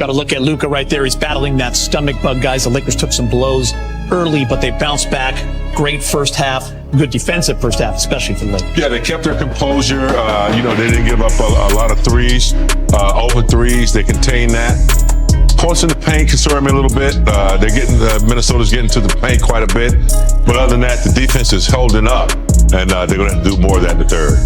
Got to look at Luka right there. He's battling that stomach bug, guys. The Lakers took some blows early, but they bounced back. Great first half. Good defensive first half, especially for the Lakers. Yeah, they kept their composure. They didn't give up a lot of threes, open threes. They contained that. Points in the paint concern me a little bit. Minnesota's getting to the paint quite a bit. But other than that, the defense is holding up, and they're going to have to do more of that in the third.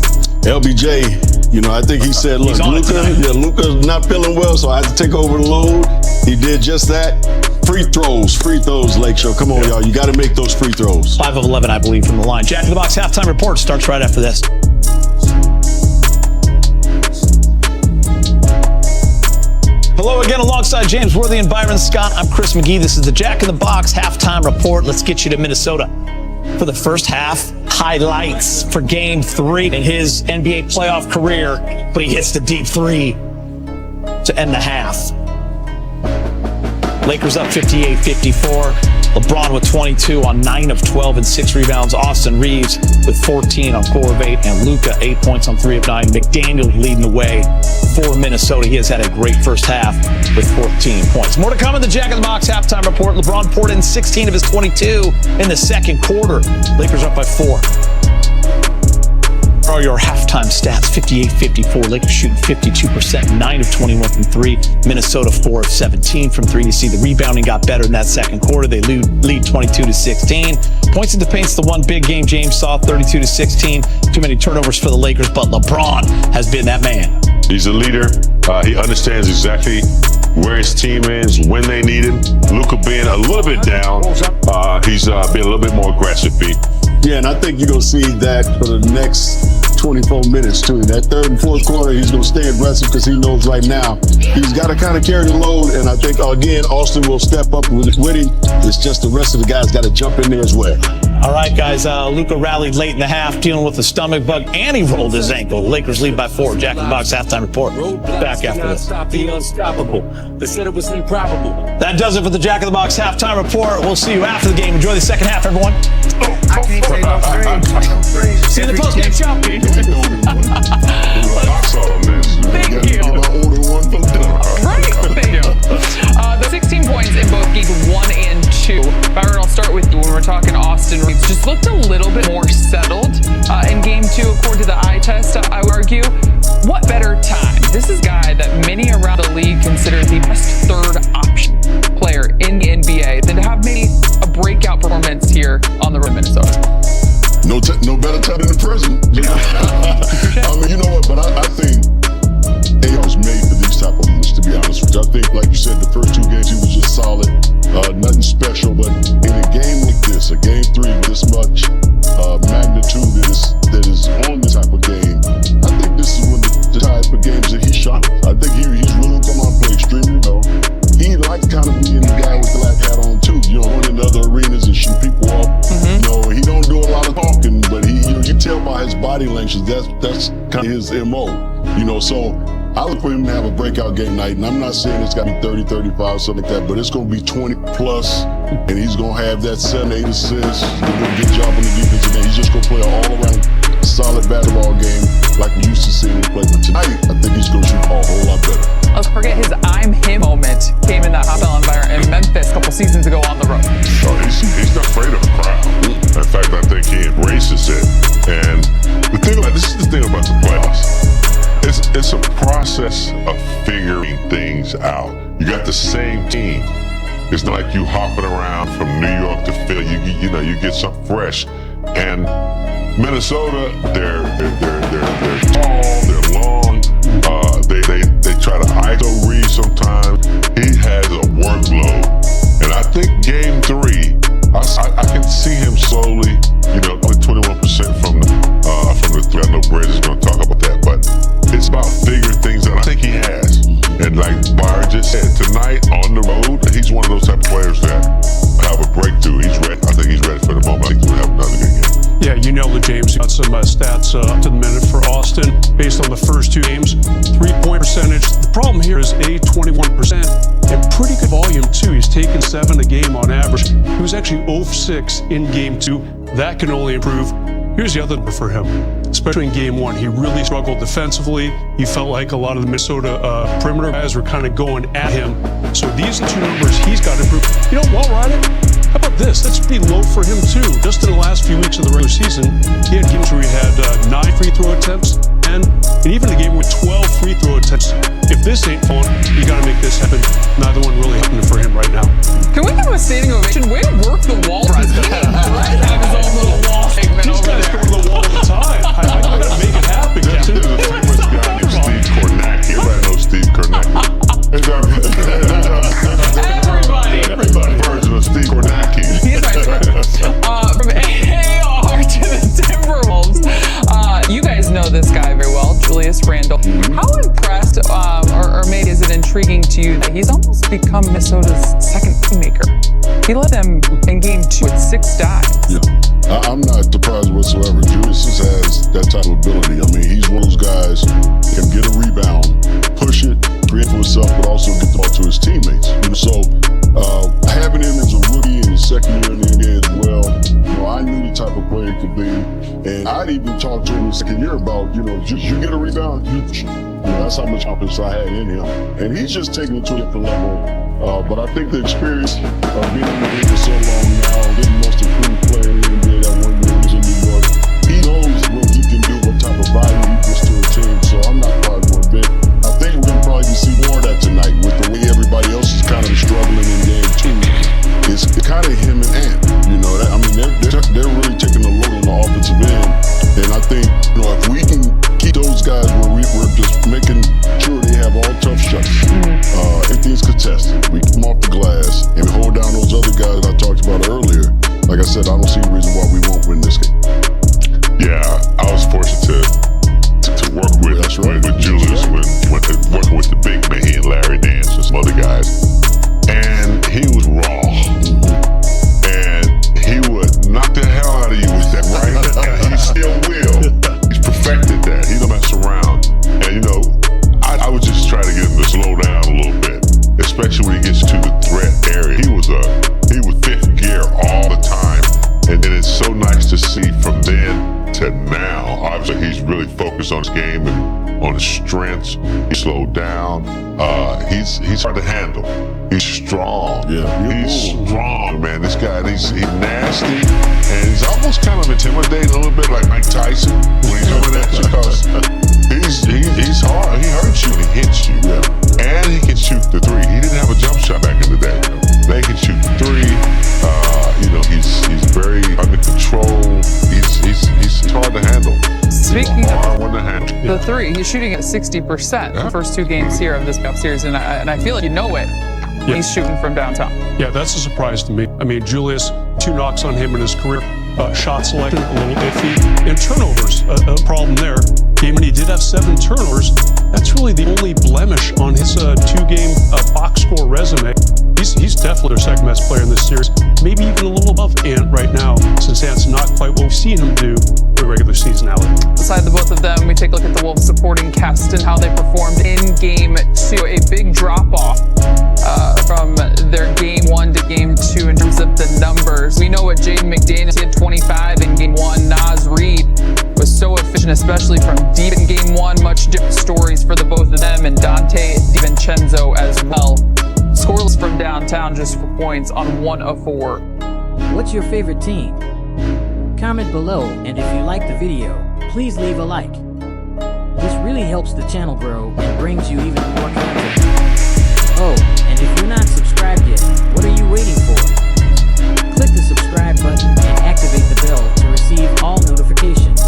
LBJ, I think he said, look, Luka's not feeling well, so I had to take over the load. He did just that. Free throws, Lake Show. Come on, y'all. You got to make those free throws. 5 of 11, I believe, from the line. Jack in the Box halftime report starts right after this. Hello again, alongside James Worthy and Byron Scott. I'm Chris McGee. This is the Jack in the Box halftime report. Let's get you to Minnesota for the first half. Highlights for Game 3 in his NBA playoff career, but he hits the deep three to end the half. Lakers up 58-54. LeBron with 22 on 9 of 12 and 6 rebounds. Austin Reaves with 14 on 4 of 8. And Luka 8 points on 3 of 9. McDaniel leading the way for Minnesota. He has had a great first half with 14 points. More to come in the Jack in the Box halftime report. LeBron poured in 16 of his 22 in the second quarter. Lakers up by 4. Are your halftime stats: 58-54. Lakers shooting 52%, 9 of 21 from 3. Minnesota 4 of 17 from 3. You see the rebounding got better in that second quarter. They lead 22-16. Points in the paint's the one big game James saw, 32-16. Too many turnovers for the Lakers, but LeBron has been that man. He's a leader. He understands exactly where his team is, when they need him. Luka being a little bit down, he's being a little bit more aggressive, Pete. Yeah, and I think you're going to see that for the next 24 minutes, too. That third and fourth quarter, he's going to stay aggressive because he knows right now he's got to kind of carry the load. And I think, again, Austin will step up with him. It's just the rest of the guys got to jump in there as well. All right, guys, Luka rallied late in the half, dealing with a stomach bug, and he rolled his ankle. Lakers lead by 4. Jack in the Box halftime report. Back after this. Stop the unstoppable. They said it was improbable. That does it for the Jack in the Box halftime report. We'll see you after the game. Enjoy the second half, everyone. I can't say no free. See you in the post-game show. Thank you. Right, thank you. The 16 points in both games 1 and 2. Byron, I'll start with you. When we're talking Austin Reaves, just looked a little bit more settled in Game 2, according to the eye test, I would argue. What better time? This is a guy that many around the league consider the best third option player in the NBA than to have maybe a breakout performance here on the road in Minnesota. No better time than the present. I mean, you know what? But I think AR's made for these type of moments, to be honest with you. I think, like you said, the first 2 games he was just solid, nothing special. But in a game like this, a Game 3 with this much magnitude that is on this type of game, I think this is one of the type of games that he shot. I think he's really come out and play extremely well. He likes kind of being the guy with the black hat on too. Going into other arenas and shoot people up. He don't do a lot of talking, but you tell by his body language that's kind of his MO. So I look for him to have a breakout game night, and I'm not saying it's got to be 30, 35, something like that, but it's going to be 20 plus, and he's going to have that 7, 8 assists. He's going to get a job on the defensive end. He's just going to play an all-around solid basketball game like we used to see him play. But tonight, I think he's going to shoot a whole lot better. Let's forget his I'm him moment came in that hostile environment in Memphis a couple seasons ago on the road. Oh, he's not afraid of the crowd. In fact, I think he embraces it. And this is the thing about the playoffs. It's a process of figuring things out. You got the same team. It's not like you hopping around from New York to Philly. You get something fresh. And Minnesota, they're tall, they're long. They try to ISO read sometimes. He has a workload, and I think Game 3, I can see him slowly. Only 21% from the 3. I know Brady's going to talk about that, but it's about figuring things out. I think he has, and like Byron just said, tonight on the road, he's one of those type of players that have a breakthrough. He's ready. I think he's ready for the moment. I think he's going to have another good game. Yeah, you nailed it, James. Got some stats up to the minute for Austin based on the first 2 games. 3-point percentage. The problem here is 21% and pretty good volume too. He's taken 7 a game on average. He was actually 0 of 6 in Game 2. That can only improve. Here's the other number for him. especially in game one. He really struggled defensively. He felt like a lot of the Minnesota perimeter guys were kind of going at him. So these are two numbers he's got to improve. You know, while we're at it, how about this? That's pretty low for him too. Just in the last few weeks of the regular season, he had games where he had 9 free throw attempts, and even a game with 12 free throw attempts. If this ain't fun, you got to make this happen. Neither one really happening for him right now. Can we give him a standing ovation? Way to work the wall press. He needs Brett to have his own little wall segment These over guys there. go to the wall all the time. I got to make it happen, Captain. There's a famous guy named Steve Kornacki. Everybody knows Steve Kornacki. Everybody. Version of Steve Kornacki. He's my friend. From AR to the Timberwolves. You guys know this guy very well, Julius Randle. How impressed or maybe is it intriguing to you that he's almost become Minnesota's second playmaker? He led them in game 2 with 6 dives. Yeah, I'm not surprised whatsoever. Julius just has that type of ability. I mean, he's one of those guys can get a rebound, push it, create for himself, but also get the ball to his teammates. So having him as a rookie in his second year in the NBA as well, I knew the type of player he could be, and I'd even talked to him in the second year about, just you get a rebound, that's how much confidence I had in him, and he's just taking it to a different level. But I think the experience of being in the league for so long now, getting most improved player in the NBA that 1 year was in New York, he knows what he can do, what type of value he gives to a team. So I'm not quite one bit. I think we're going to probably see more of that tonight with the way everybody else is kind of struggling in game 2. It's kind of him and Ant. They're really taking the load on the offensive end. And I think, if we can keep those guys where we're just making sure they have all tough shots, everything's contested. We keep them off the glass and hold down those other guys that I talked about earlier. Like I said, I don't see a reason why we won't win this game. Yeah, I was fortunate to work with, with Julius when working with the big man, he and Larry Nance and some other guys. And he was raw. And he would knock the hell out of you with that right. And he still will. He's perfected that. He don't mess around. And I would just try to get him to slow down a little bit, especially when he gets to the threat area. He was fifth gear all the time. And then it's so nice to see from then to now. Obviously, he's really focused on his game and on his strengths. He slowed down. He's hard to handle. He's strong. Yeah, he's strong, man. This guy, he's nasty, and he's almost kind of intimidating a little bit like Mike Tyson when he's coming at you, because he's hard. He hurts you and he hits you. Yeah. And he can shoot the 3. He didn't have a jump shot back in the day. They can shoot the 3. He's very under control. He's hard to handle. Speaking hard one to handle. The 3, he's shooting at 60% the first 2 games here of this playoff series, and I feel like it. He's shooting from downtown. Yeah, that's a surprise to me. I mean, Julius, 2 knocks on him in his career. Shot selection, a little iffy. And turnovers, a problem there. Game when he did have 7 turnovers, that's really the only blemish on his 2-game box score resume. He's definitely their second best player in this series. Maybe even a little above Ant right now, since Ant's not quite what we've seen him do for regular season, Alec. Beside the both of them, we take a look at the Wolves supporting cast and how they performed in game 2. A big drop-off from their game 1 to game 2 in terms of the numbers. We know what Jaden McDaniels had 25 in game 1. Naz Reid was so efficient, especially from deep in game 1. Much different stories for the both of them, and Dante DiVincenzo as well. Scoreless from downtown, just 4 points on 1 of 4. What's your favorite team? Comment below, and if you like the video, please leave a like. This really helps the channel grow and brings you even more content. Oh, and if you're not subscribed yet, what are you waiting for? Click the subscribe button and activate the bell to receive all notifications.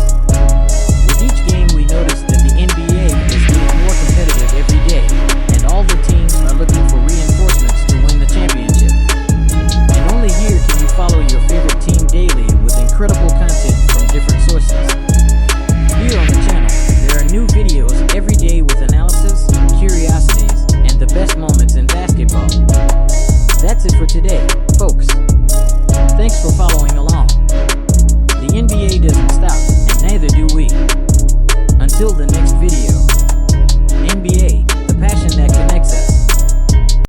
With each game, we notice that the NBA is getting more competitive every day, and all the teams are looking for reinforcements to win the championship. And only here can you follow your favorite team daily with incredible content from different sources.